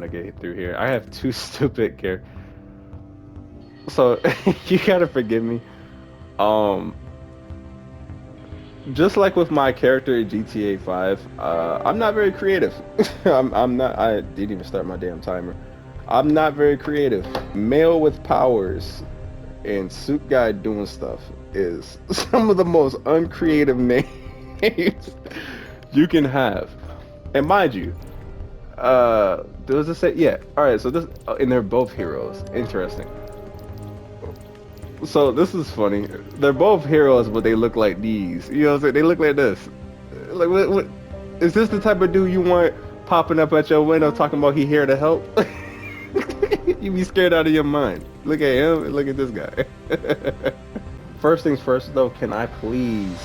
when I get through here. I have two stupid characters. So you gotta forgive me. Um, just like with my character in GTA 5, I'm not very creative. I'm not. I didn't even start my damn timer. I'm not very creative. Male with powers and suit guy doing stuff is some of the most uncreative names you can have. And mind you, does it say? Yeah. All right. So this, and they're both heroes. Interesting. So this is funny. They're both heroes, but they look like these. You know what I'm saying? They look like this. Like what is this the type of dude you want popping up at your window talking about he here to help? You be scared out of your mind. Look at him and look at this guy. First things first though, can I please?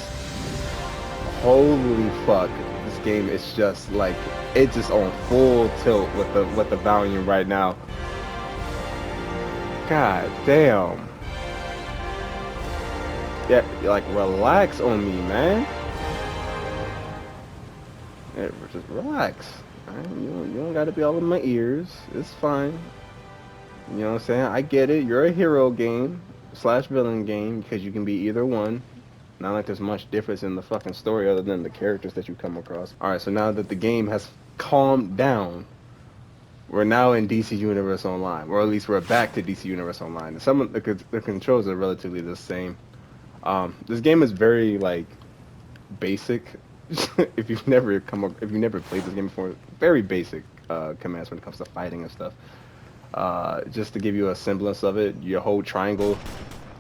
Holy fuck. This game is just like it's just on full tilt with the volume right now. God damn. Yeah, like relax on me, man. Yeah, just relax. Right? You don't gotta be all in my ears. It's fine. You know what I'm saying? I get it. You're a hero game slash villain game because you can be either one. Not like there's much difference in the fucking story other than the characters that you come across. All right, so now that the game has calmed down, we're now in DC Universe Online, or at least we're back to DC Universe Online. And some of the controls are relatively the same. This game is very like basic. If you've never played this game before, very basic commands when it comes to fighting and stuff. Just to give you a semblance of it, you hold triangle.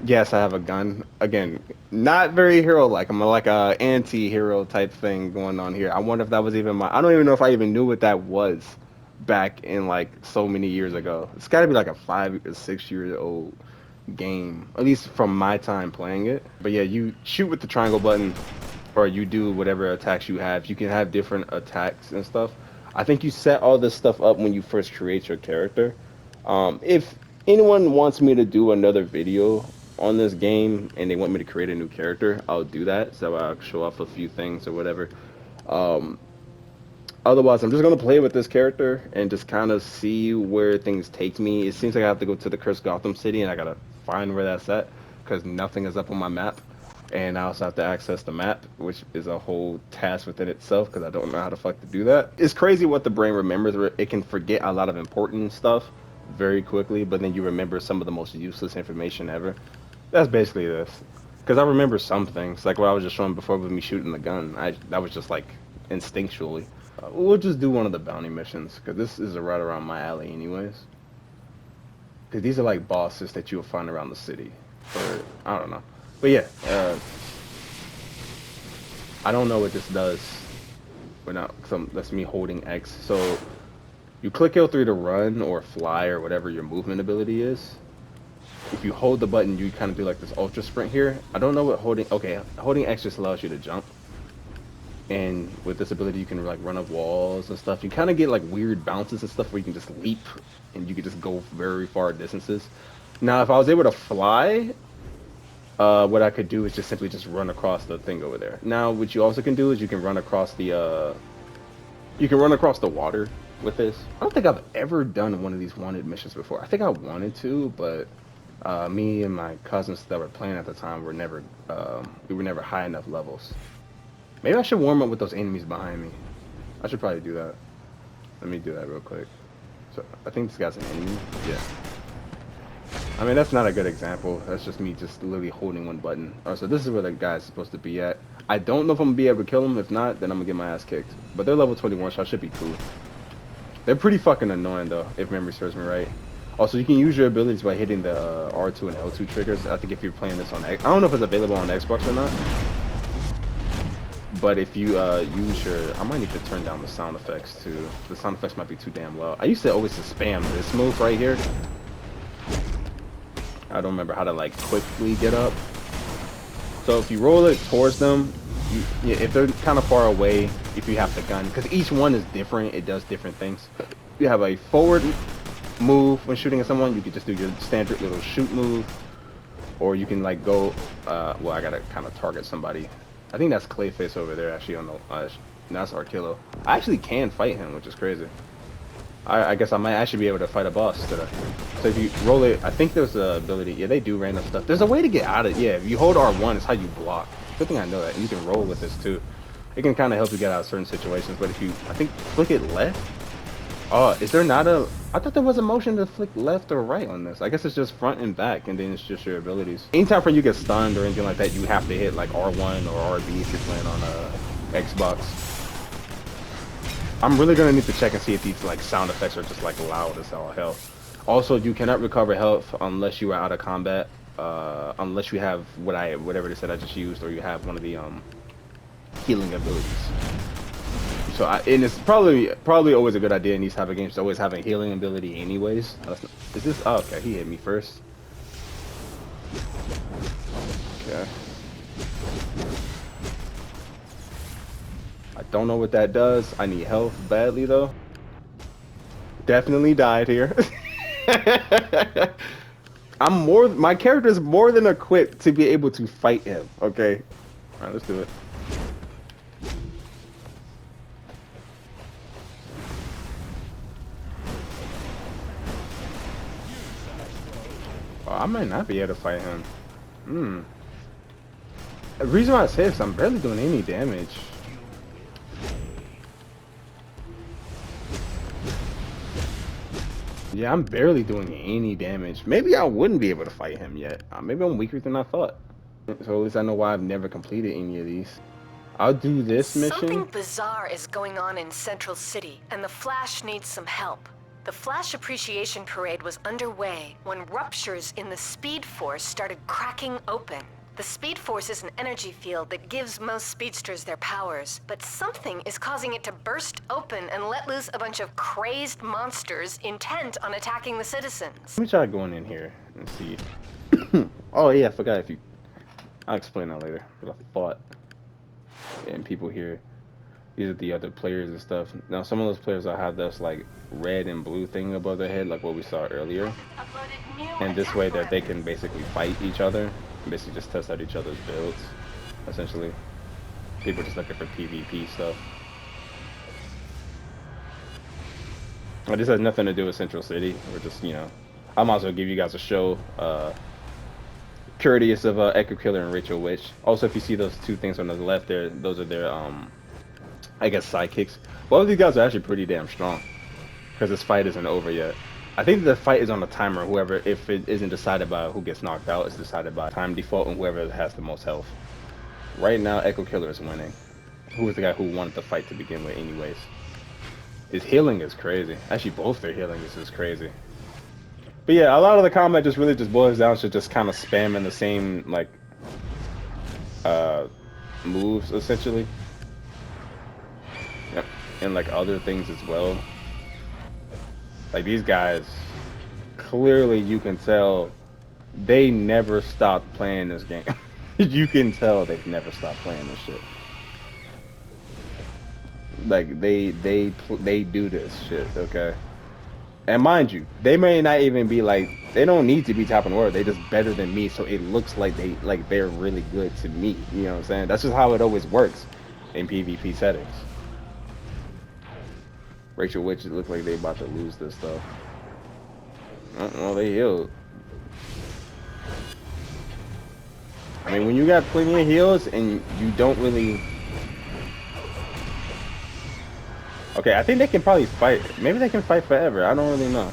Yes, I have a gun. Again, not very hero-like. I'm like a anti-hero type thing going on here. I wonder if that was even my. I don't even know if I even knew what that was back in like so many years ago. It's got to be like a 5 or 6 year old game, at least from my time playing it. But yeah, you shoot with the triangle button, or you do whatever attacks you have. You can have different attacks and stuff. I think you set all this stuff up when you first create your character. If anyone wants me to do another video on this game and they want me to create a new character, I'll do that. So I'll show off a few things or whatever. Um, Otherwise, I'm just gonna play with this character and just kind of see where things take me. It seems like I have to go to the Cursed Gotham City and I gotta find where that's at because nothing is up on my map. And I also have to access the map, which is a whole task within itself because I don't know how the fuck to do that. It's crazy what the brain remembers. Where it can forget a lot of important stuff very quickly, but then you remember some of the most useless information ever. That's basically this. Because I remember some things, like what I was just showing before with me shooting the gun. That was just like instinctually. We'll just do one of the bounty missions because this is right around my alley, anyways. Because these are like bosses that you'll find around the city, or I don't know. But yeah, I don't know what this does. We're not. That's me holding X. So you click L3 to run or fly or whatever your movement ability is. If you hold the button, you kind of do like this ultra sprint here. I don't know what holding. Okay, holding X just allows you to jump. And with this ability, you can like run up walls and stuff. You kind of get like weird bounces and stuff where you can just leap and you can just go very far distances. Now, if I was able to fly, what I could do is just simply just run across the thing over there. Now, what you also can do is you can run across the water with this. I don't think I've ever done one of these wanted missions before. I think I wanted to, but me and my cousins that were playing at the time were never we were never high enough levels. Maybe I should warm up with those enemies behind me. I should probably do that. Let me do that real quick. So I think this guy's an enemy. Yeah. I mean, that's not a good example. That's just me just literally holding one button. Alright, so this is where the guy's supposed to be at. I don't know if I'm gonna be able to kill him. If not, then I'm gonna get my ass kicked. But they're level 21, so I should be cool. They're pretty fucking annoying though, if memory serves me right. Also, you can use your abilities by hitting the R2 and L2 triggers. I think if you're playing this on X, I don't know if it's available on Xbox or not. But if you use your, I might need to turn down the sound effects too. The sound effects might be too damn low. I used to always just spam this move right here. I don't remember how to like quickly get up. So if you roll it towards them, if they're kind of far away, if you have the gun, because each one is different, it does different things. You have a forward move when shooting at someone. You can just do your standard little shoot move, or you can like go. Well, I gotta kind of target somebody. I think that's Clayface over there, actually, on the... that's Arkillo. I actually can fight him, which is crazy. I guess I might actually be able to fight a boss today. So if you roll it, I think there's a ability. Yeah, they do random stuff. There's a way to get out of it. Yeah, if you hold R1, it's how you block. Good thing I know that. And you can roll with this too. It can kind of help you get out of certain situations. But if you, I think, flick it left. Oh, is there not a... I thought there was a motion to flick left or right on this. I guess it's just front and back, and then it's just your abilities. Anytime when you get stunned or anything like that, you have to hit like R1 or RB if you're playing on Xbox. I'm really gonna need to check and see if these like sound effects are just like loud as all hell. Also, you cannot recover health unless you are out of combat, unless you have whatever they said I just used, or you have one of the healing abilities. So and it's probably always a good idea in these type of games to always have a healing ability anyways. Is this? Oh, okay, he hit me first. Okay. I don't know what that does. I need health badly though. Definitely died here. My character is more than equipped to be able to fight him. Okay. Alright, let's do it. Oh, I might not be able to fight him. The reason why I say this, I'm barely doing any damage. Yeah, I'm barely doing any damage. Maybe I wouldn't be able to fight him yet. Maybe I'm weaker than I thought. So at least I know why I've never completed any of these. I'll do this mission. Something bizarre is going on in Central City, and the Flash needs some help. The Flash Appreciation Parade was underway when ruptures in the Speed Force started cracking open. The Speed Force is an energy field that gives most speedsters their powers, but something is causing it to burst open and let loose a bunch of crazed monsters intent on attacking the citizens. Let me try going in here and see. Oh yeah, I forgot if you... I'll explain that later, but I thought... And people here, these are the other players and stuff. Now some of those players I have this like red and blue thing above their head, like what we saw earlier. And this way that they can basically fight each other. Basically just test out each other's builds, essentially. People just looking for PvP stuff. Well, this has nothing to do with Central City. We're just, you know, I might as well give you guys a show. Courteous of Echo Killer and Rachel Witch. Also, if you see those two things on the left there, those are their, I guess, sidekicks. Both of these guys are actually pretty damn strong. Because this fight isn't over yet. I think the fight is on a timer. Whoever, if it isn't decided by who gets knocked out, it's decided by time default and whoever has the most health. Right now, Echo Killer is winning. Who was the guy who wanted the fight to begin with anyways? His healing is crazy. Actually, both their healing is just crazy. But yeah, a lot of the combat just really just boils down to just kind of spamming the same, like, moves, essentially. Yep. And, like, other things as well. Like, these guys, clearly you can tell they never stopped playing this game. You can tell they've never stopped playing this shit. Like, they do this shit, okay? And mind you, they may not even be like, they don't need to be top in the world. They're just better than me, so it looks like they're really good to me. You know what I'm saying? That's just how it always works in PvP settings. Rachel Witch, it looked like they about to lose this stuff. Well, they healed. I mean, when you got plenty of heals and you don't really... Okay, I think they can probably fight. Maybe they can fight forever. I don't really know.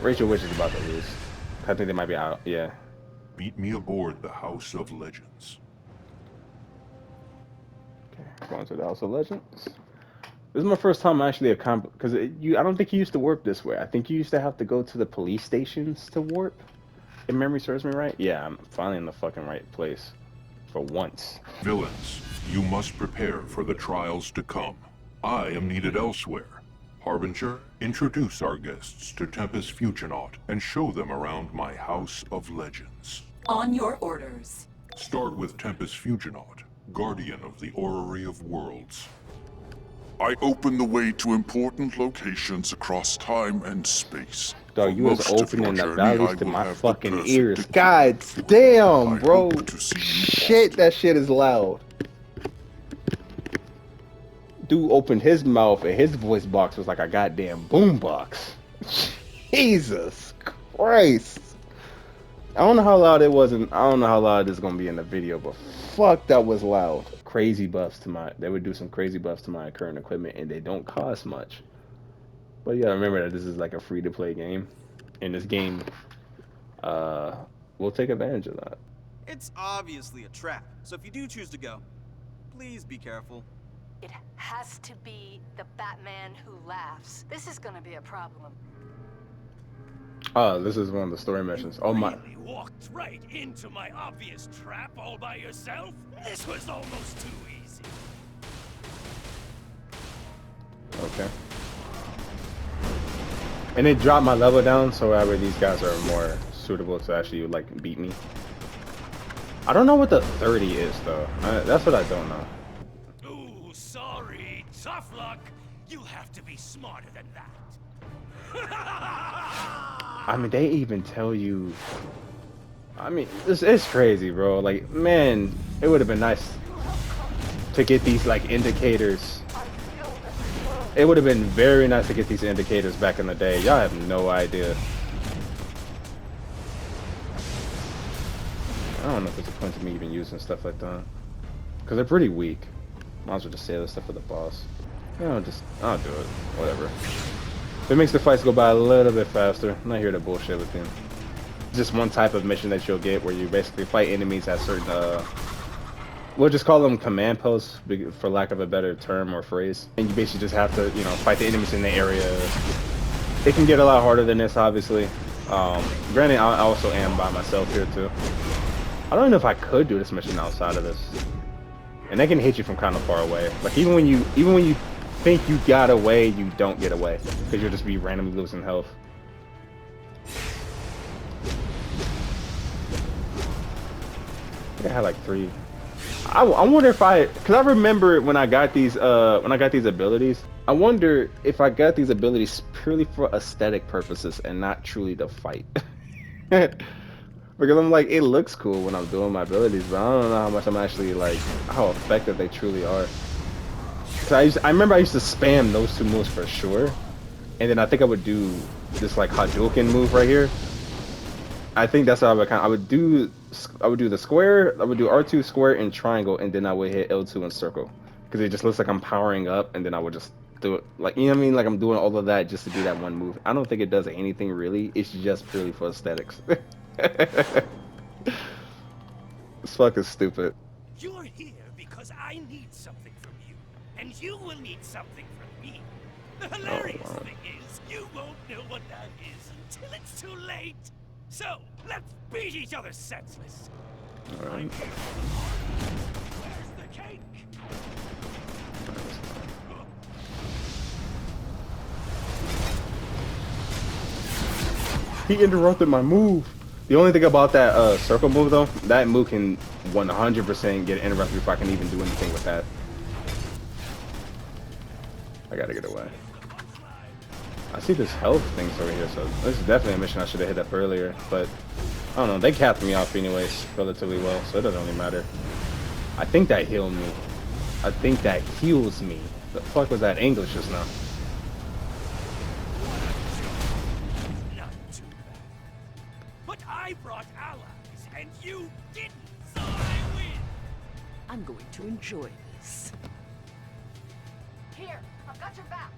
Rachel Witch is about to lose. I think they might be out. Yeah. Meet me aboard the House of Legends. Okay, going to the House of Legends. This is my first time actually because I don't think you used to warp this way. I think you used to have to go to the police stations to warp. If memory serves me right. Yeah, I'm finally in the fucking right place. For once. Villains, you must prepare for the trials to come. I am needed elsewhere. Harbinger, introduce our guests to Tempest Fuginaut and show them around my House of Legends. On your orders. Start with Tempest Fuginaut, guardian of the Orrery of Worlds. I open the way to important locations across time and space. Dog, you was opening the valleys to my fucking ears. God damn, bro. Shit, that shit is loud. dude opened his mouth and his voice box was like a goddamn boom box. Jesus Christ. I don't know how loud it was, and I don't know how loud it's gonna be in the video, but fuck, that was loud. Crazy buffs to my, they would do some crazy buffs to my current equipment, and they don't cost much. But yeah, remember that this is like a free-to-play game, and this game, we'll take advantage of that. It's obviously a trap, so if you do choose to go, please be careful. It has to be the Batman who laughs. This is gonna be a problem. Oh, this is one of the story missions. Oh my. Really walked right into my obvious trap all by yourself? This was almost too easy. Okay. And it dropped my level down, so that way these guys are more suitable to actually like beat me. I don't know what the 30 is though. That's what I don't know. Ooh, sorry. Tough luck. You have to be smarter than that. I mean, they even tell you. I mean, it's crazy, bro. Like, man, it would have been nice to get these like indicators. It would have been very nice to get these indicators back in the day. Y'all have no idea. I don't know if there's a point to me even using stuff like that, because they're pretty weak. Might as well just save this stuff for the boss. I'll do it. Whatever. If it makes the fights go by a little bit faster, I'm not here to bullshit with you. It's just one type of mission that you'll get where you basically fight enemies at certain, we'll just call them command posts, for lack of a better term or phrase. And you basically just have to, you know, fight the enemies in the area. It can get a lot harder than this, obviously. Granted, I also am by myself here too. I don't know if I could do this mission outside of this. And they can hit you from kind of far away. Like even when you think you got away, you don't get away, because you'll just be randomly losing health. I think I had like 3. I wonder if because I remember when I got these abilities, I wonder if I got these abilities purely for aesthetic purposes and not truly to fight. Because I'm like, it looks cool when I'm doing my abilities, but I don't know how much I'm actually like, how effective they truly are. So I remember I used to spam those 2 moves for sure, and then I think I would do this like Hadouken move right here. I think that's how I would do the square. I would do R2 square and triangle, and then I would hit L2 and circle, because it just looks like I'm powering up, and then I would just do it like, you know what I mean, like I'm doing all of that just to do that one move. I don't think it does anything really. It's just purely for aesthetics. This fucking stupid. You're here because I need something from you, and you will need something from me. The hilarious thing is, you won't know what that is until it's too late. So, let's beat each other senseless. All right. Where's the cake? He interrupted my move. The only thing about that circle move though, that move can 100% get interrupted before I can even do anything with that. I gotta get away. I see this health things over here, so this is definitely a mission I should have hit up earlier, but I don't know, they capped me off anyways relatively well, so it doesn't really matter. I think that healed me. I think that heals me. The fuck was that English just now? Not too bad. But I brought allies, and you didn't, so I win. I'm going to enjoy this. Here, I've got your back.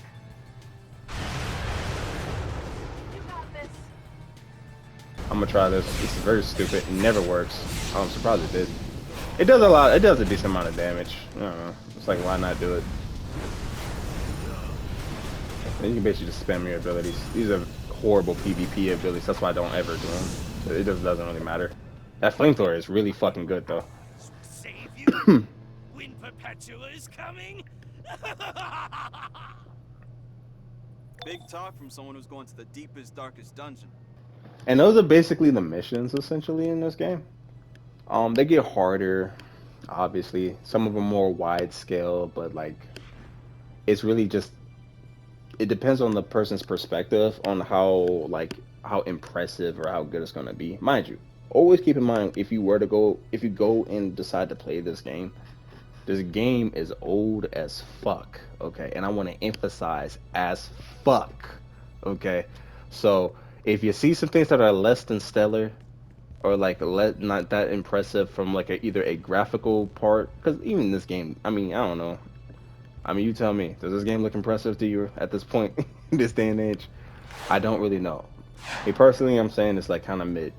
You got this. I'm gonna try this. This is very stupid. It never works. I'm surprised it did. It does a lot. It does a decent amount of damage. I don't know. It's like, why not do it? And you can basically just spam your abilities. These are horrible PvP abilities. That's why I don't ever do them. It just doesn't really matter. That flamethrower is really fucking good though. Save you? When Perpetua is coming? Big talk from someone who's going to the deepest, darkest dungeon. And those are basically the missions essentially in this game. They get harder, obviously. Some of them more wide scale, but like, it's really just, it depends on the person's perspective on how impressive or how good it's gonna be. Mind you, always keep in mind, if you go and decide to play this game, This game is old as fuck, okay? And I want to emphasize as fuck, okay? So if you see some things that are less than stellar or like not that impressive from like either a graphical part, because even this game, I mean, I don't know. I mean, you tell me, does this game look impressive to you at this point, in this day and age? I don't really know. Me personally, I'm saying it's like kind of mid.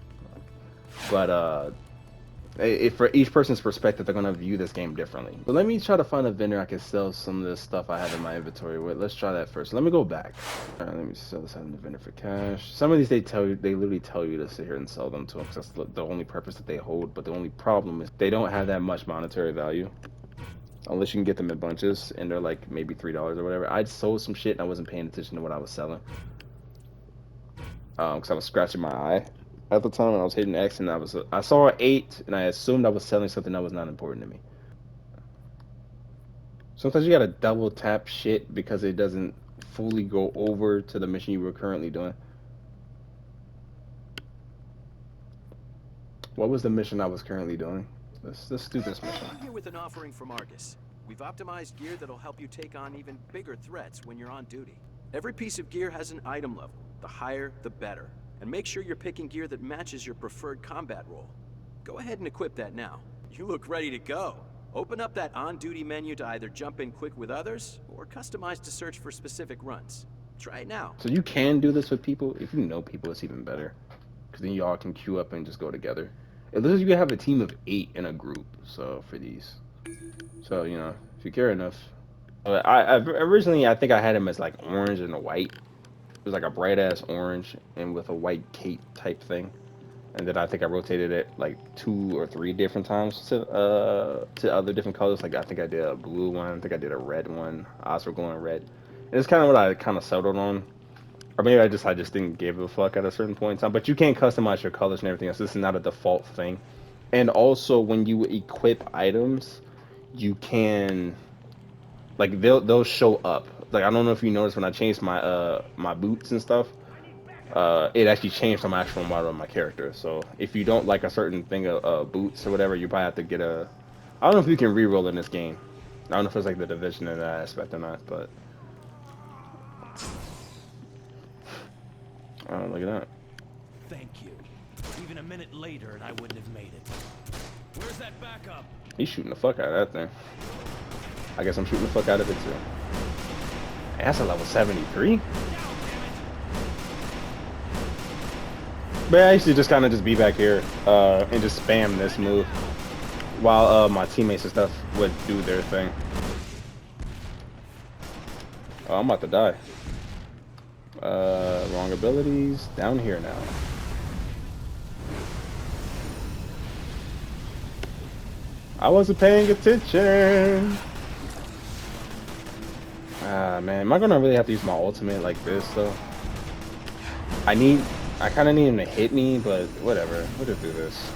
But for each person's perspective, they're gonna view this game differently. But let me try to find a vendor I can sell some of this stuff I have in my inventory with. Let's try that first. Let me go back. All right, let me sell this item to the vendor for cash. Some of these they literally tell you to sit here and sell them to them because that's the only purpose that they hold. But the only problem is they don't have that much monetary value. Unless you can get them in bunches and they're like maybe $3 or whatever. I sold some shit and I wasn't paying attention to what I was selling. Because I was scratching my eye at the time and I was hitting X and I saw an 8 and I assumed I was selling something that was not important to me. Sometimes you gotta double tap shit because it doesn't fully go over to the mission you were currently doing. What was the mission I was currently doing? Let's do this mission. I'm here with an offering from Argus. We've optimized gear that'll help you take on even bigger threats when you're on duty. Every piece of gear has an item level. The higher, the better. And make sure you're picking gear that matches your preferred combat role. Go ahead and equip that now. You look ready to go. Open up that on-duty menu to either jump in quick with others, or customize to search for specific runs. Try it now. So you can do this with people. If you know people, it's even better. Because then y'all can queue up and just go together. It looks like you can have a team of 8 in a group, so for these. So, you know, if you care enough. I originally, I think I had him as like orange and a white. It was like a bright ass orange and with a white cape type thing. And then I think I rotated it like 2 or 3 different times to other different colors. Like I think I did a blue one, I think I did a red one. Eyes were glowing red. And it's kind of what I kind of settled on. Or maybe I just didn't give a fuck at a certain point in time. But you can customize your colors and everything else. This is not a default thing. And also when you equip items, you can like they'll show up. Like I don't know if you noticed when I changed my my boots and stuff, it actually changed some actual model of my character. So if you don't like a certain thing of boots or whatever, you probably have to get a. I don't know if you can reroll in this game. I don't know if it's like the division in that aspect or not, but. Oh, look at that. Thank you. Even a minute later and I wouldn't have made it. Where's that backup? He's shooting the fuck out of that thing. I guess I'm shooting the fuck out of it too. Hey, that's a level 73? But I used to just kind of just be back here and just spam this move while my teammates and stuff would do their thing. Oh, I'm about to die. Wrong abilities. Down here now. I wasn't paying attention. Ah, man. Am I gonna really have to use my ultimate like this, though? I kind of need him to hit me, but whatever. We'll just do this.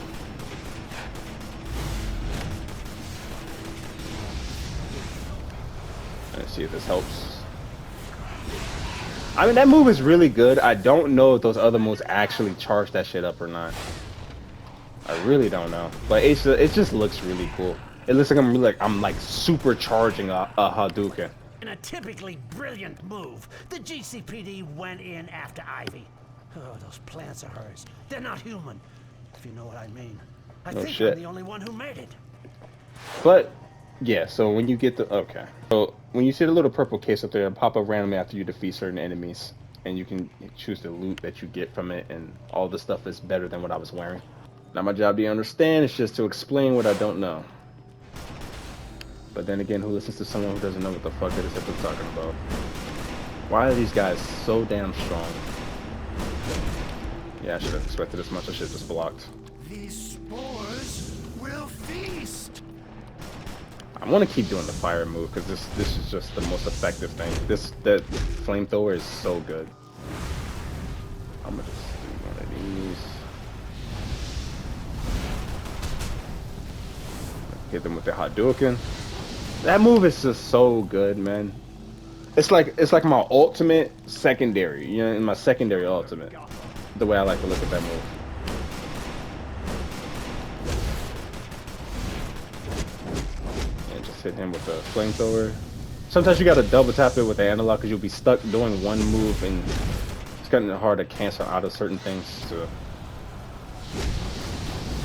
Let's see if this helps. I mean, that move is really good. I don't know if those other moves actually charge that shit up or not. I really don't know. But it just looks really cool. It looks like I'm like supercharging a Hadouken. In a typically brilliant move, the GCPD went in after Ivy. Oh, those plants of hers. They're not human, if you know what I mean. I think shit. I'm the only one who made it. But yeah, so when you get the so when you see the little purple case up there, it'll pop up randomly after you defeat certain enemies, and you can choose the loot that you get from it, and all the stuff is better than what I was wearing. Not my job to understand, it's just to explain what I don't know. But then again, who listens to someone who doesn't know what the fuck it is that they're talking about? Why are these guys so damn strong? Yeah, I should have expected this much. I should have just blocked. These spores will feast. I want to keep doing the fire move because this is just the most effective thing. That flamethrower is so good. I'm gonna just do one of these. Hit them with the Hadouken. That move is just so good, man. It's like my ultimate secondary, you know, in my secondary ultimate. The way I like to look at that move. hit him with the flamethrower. Sometimes you gotta double tap it with the analog because you'll be stuck doing one move and it's kind of hard to cancel out of certain things. So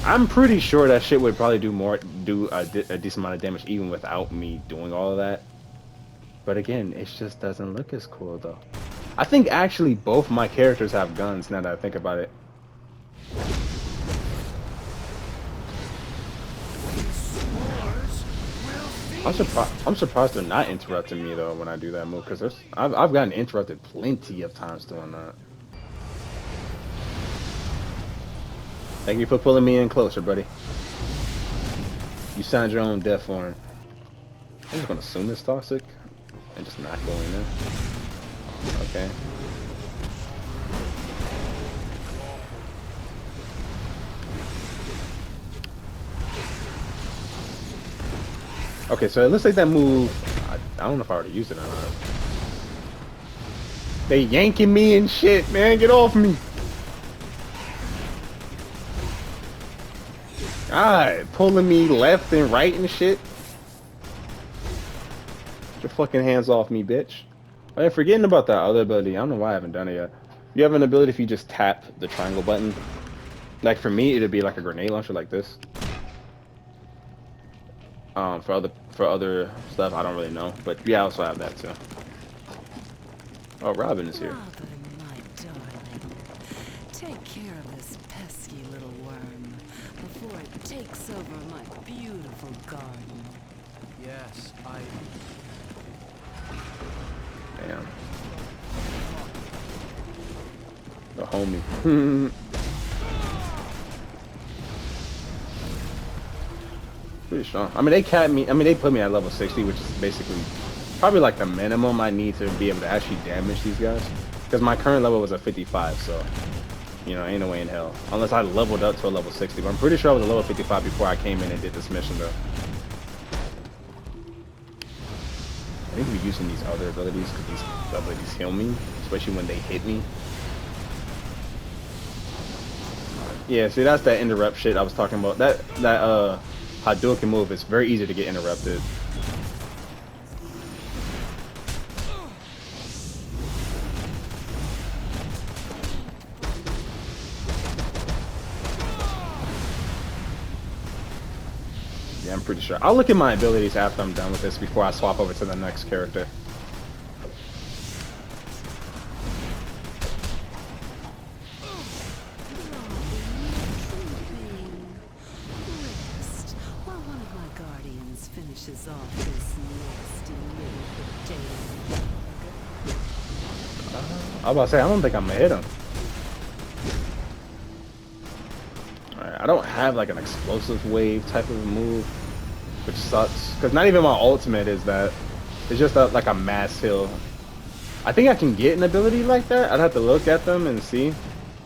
I'm pretty sure that shit would probably do a decent amount of damage even without me doing all of that. But again, it just doesn't look as cool though. I think actually both my characters have guns now that I think about it. I'm surprised they're not interrupting me though when I do that move because I've gotten interrupted plenty of times doing that. Thank you for pulling me in closer, buddy. You signed your own death warrant. I'm just gonna assume it's toxic and just not go in there. Okay. Okay, so it looks like that move, I don't know if I already used it or not. They yanking me and shit, man. Get off me. God, pulling me left and right and shit. Get your fucking hands off me, bitch. Oh, yeah, forgetting about that other ability. I don't know why I haven't done it yet. You have an ability if you just tap the triangle button. Like for me, it'd be like a grenade launcher like this. For other stuff, I don't really know, but yeah, I also have that too. Oh, Robin is here. Robin, my darling. Take care of this pesky little worm before it takes over my beautiful garden. Yes, Damn. The homie. Pretty strong. I mean, they capped me. I mean, they put me at level 60, which is basically probably like the minimum I need to be able to actually damage these guys. Because my current level was a 55, so you know, ain't no way in hell. Unless I leveled up to a level 60. But I'm pretty sure I was a level 55 before I came in and did this mission, though. I need to be using these other abilities because these abilities heal me, especially when they hit me. Yeah, see, that's that interrupt shit I was talking about. That Hadouken move is very easy to get interrupted. Yeah, I'm pretty sure. I'll look at my abilities after I'm done with this before I swap over to the next character. Finishes off this nasty little potato. I was about to say, I don't think I'm gonna hit him. Alright, I don't have like an explosive wave type of move, which sucks. Because not even my ultimate is that. It's just like a mass heal. I think I can get an ability like that. I'd have to look at them and see.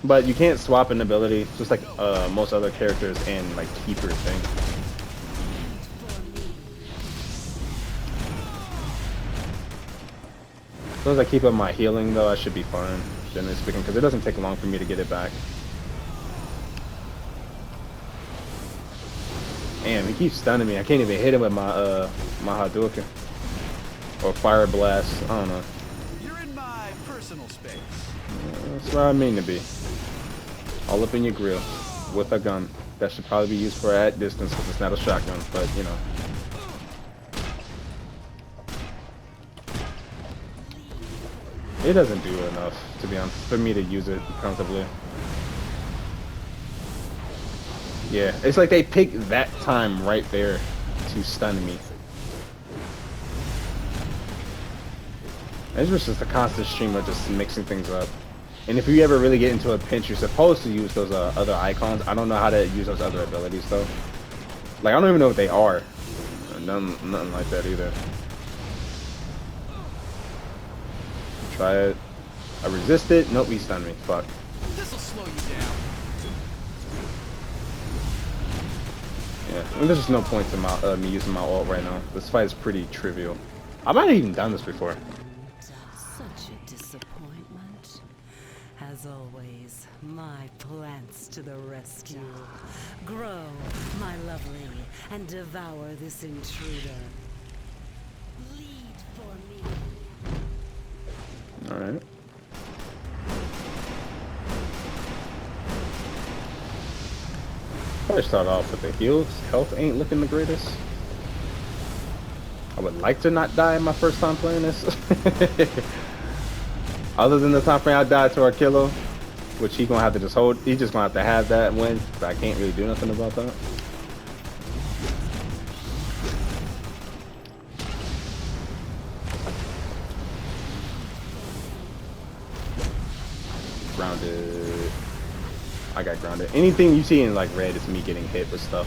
But you can't swap an ability, just like most other characters in like Keeper thing. As long as I keep up my healing, though, I should be fine, generally speaking, because it doesn't take long for me to get it back. Damn, he keeps stunning me. I can't even hit him with my my Hadouken or Fire Blast. I don't know. You're in my personal space. That's what I mean to be. All up in your grill with a gun that should probably be used for at distance because it's not a shotgun, but you know. It doesn't do enough, to be honest, for me to use it comfortably. Yeah, it's like they pick that time right there to stun me. It's just a constant stream of just mixing things up. And if you ever really get into a pinch, you're supposed to use those other icons. I don't know how to use those other abilities, though. Like, I don't even know what they are. Nothing like that, either. Try it. I resist it. Nope, he stunned me. Fuck. This'll slow you down. Yeah, I mean, there's just no point to me using my ult right now. This fight is pretty trivial. I might have even done this before. Such a disappointment. As always, my plants to the rescue. Grow, my lovely, and devour this intruder. Probably start off with the heals. Health ain't looking the greatest. I would like to not die my first time playing this. Other than the time frame I died to Arkillo, which he gonna have to just hold. He's just gonna have that win. I can't really do nothing about that. Grounded. I got grounded. Anything you see in like red is me getting hit with stuff.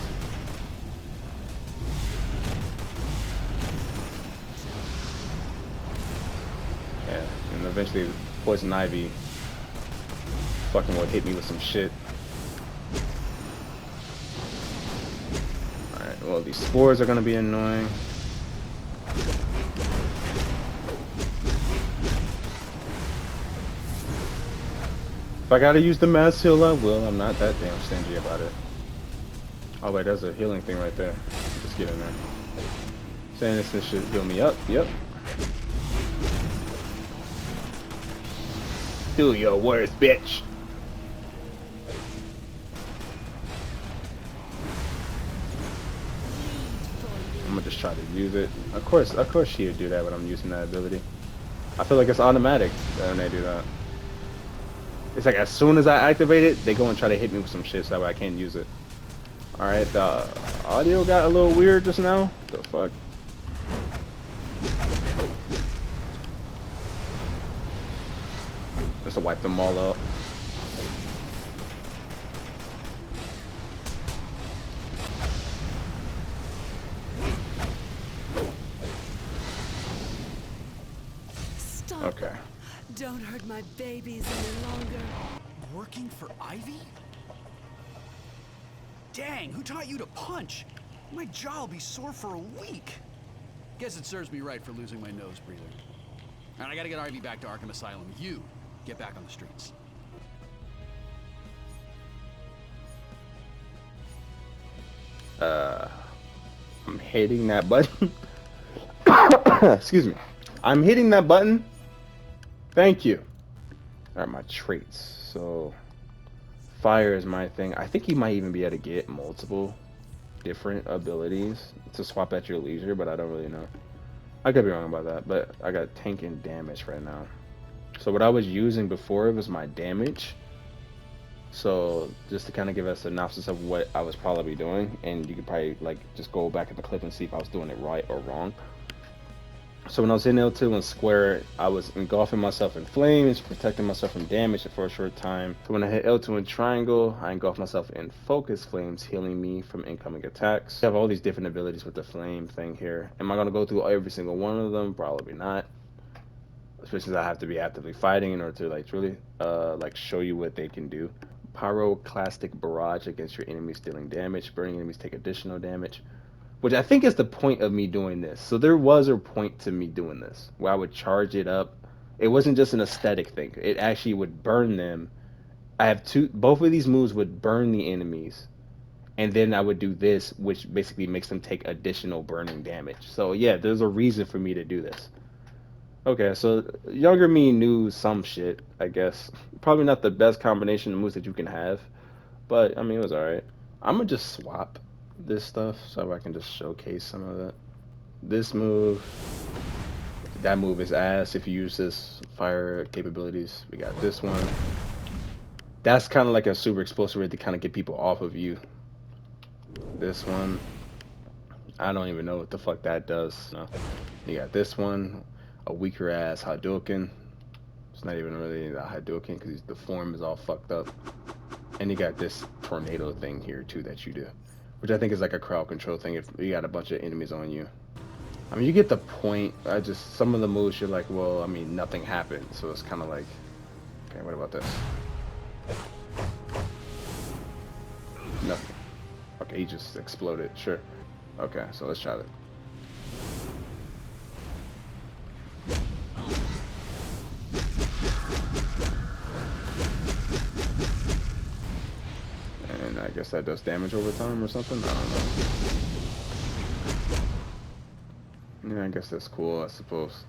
Yeah, and eventually poison ivy fucking would hit me with some shit. Alright, well these spores are gonna be annoying. If I gotta use the mass heal, I will. I'm not that damn stingy about it. Oh wait, there's a healing thing right there. Just get in there. Saying this should heal me up. Yep. Do your worst, bitch. I'm gonna just try to use it. Of course she would do that when I'm using that ability. I feel like it's automatic when they do that. It's like as soon as I activate it, they go and try to hit me with some shit so that way I can't use it. Alright, the audio got a little weird just now. The fuck? Just to wipe them all up. Stop. Okay. Don't hurt my babies any longer. Working for Ivy? Dang, who taught you to punch? My jaw'll be sore for a week. Guess it serves me right for losing my nose breather. Alright, I gotta get Ivy back to Arkham Asylum. You get back on the streets. I'm hitting that button. Excuse me. I'm hitting that button. Thank you. Alright, my traits. So, fire is my thing. I think you might even be able to get multiple different abilities to swap at your leisure, but I don't really know. I could be wrong about that, but I got tank and damage right now. So what I was using before was my damage. So just to kind of give us a synopsis of what I was probably doing, and you could probably like just go back in the clip and see if I was doing it right or wrong. So when I was in L2 and square, I was engulfing myself in flames, protecting myself from damage for a short time. So when I hit L2 in triangle, I engulf myself in focus flames, healing me from incoming attacks. I have all these different abilities with the flame thing here. Am I going to go through every single one of them? Probably not. Especially since I have to be actively fighting in order to like truly like show you what they can do. Pyroclastic barrage against your enemies, dealing damage. Burning enemies take additional damage. Which I think is the point of me doing this. So there was a point to me doing this, where I would charge it up. It wasn't just an aesthetic thing. It actually would burn them. I have both of these moves would burn the enemies. And then I would do this, which basically makes them take additional burning damage. So yeah, there's a reason for me to do this. Okay, so younger me knew some shit, I guess. Probably not the best combination of moves that you can have. But, I mean, it was alright. I'm gonna just swap this stuff so I can just showcase some of it. This move, that move is ass if you use this fire capabilities. We got this one. That's kind of like a super explosive way to kind of get people off of you. This one, I don't even know what the fuck that does. No. You got this one, a weaker ass Hadouken. It's not even really a Hadouken because the form is all fucked up. And you got this tornado thing here too that you do, which I think is like a crowd control thing if you got a bunch of enemies on you. I mean, you get the point. Some of the moves you're like, well, I mean, nothing happened, so it's kind of like, okay, what about this? Nothing. Okay, he just exploded. Sure. Okay, so let's try that. And I guess that does damage over time or something. I don't know. Yeah, I guess that's cool, I suppose.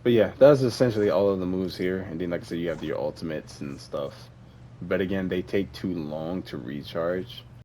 But yeah, that's essentially all of the moves here. And then, like I said, you have your ultimates and stuff. But again, they take too long to recharge.